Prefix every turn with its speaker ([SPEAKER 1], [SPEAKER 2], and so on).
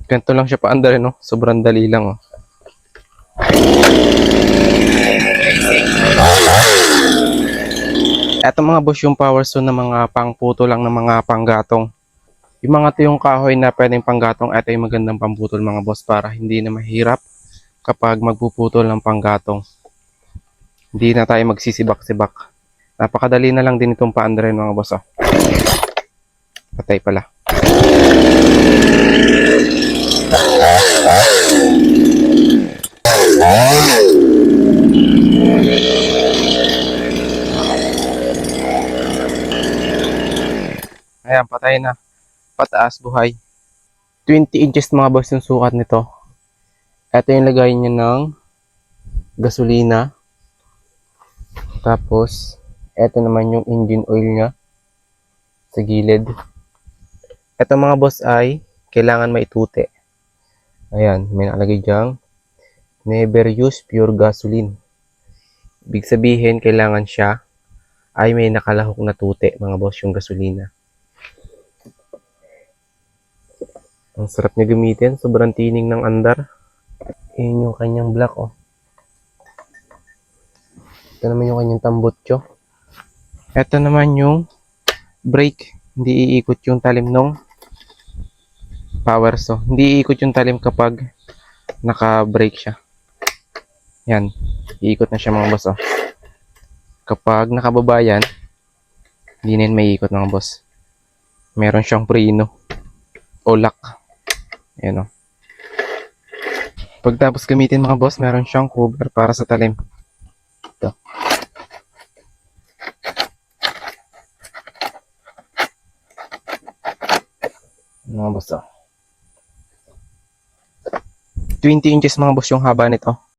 [SPEAKER 1] Ganito lang siya paandar, no? Sobrang dali lang, oh. Eto mga boss yung power saw na mga pangputo lang ng mga panggatong. Yung mga to yung kahoy na pwedeng panggatong, eto yung magandang pamputol mga boss para hindi na mahirap kapag magpuputol ng panggatong. Hindi na tayo magsisibak-sibak. Napakadali na lang din itong paandarin mga boss, oh. Patay pala. Ayan, patay na. Pataas, buhay. 20 inches mga boss yung sukat nito. Ito yung lagay niya ng gasolina. Tapos, ito naman yung engine oil niya sa gilid. Ito mga boss ay kailangan maitute. Ayan, may nakalagay diyang never use pure gasoline. Ibig sabihin, kailangan siya ay may nakalahok na tute mga boss yung gasolina. Ang sarap niya gamitin, sobrang tining ng andar. Yun yung kanyang block, oh. Ito naman yung kanyang tambutso. Ito naman yung brake. Hindi iikot yung talim ng power saw. Hindi iikot yung talim kapag naka-brake siya. Yan. Iikot na siya mga boss, oh. Kapag nakababa yan, hindi na yun may ikot mga boss. Meron siyang preno o lock. Ayan, oh. Pagtapos gamitin mga boss, meron siyang cover para sa talim. Ito. Mga boss, oh. 20 inches mga boss yung haba nito.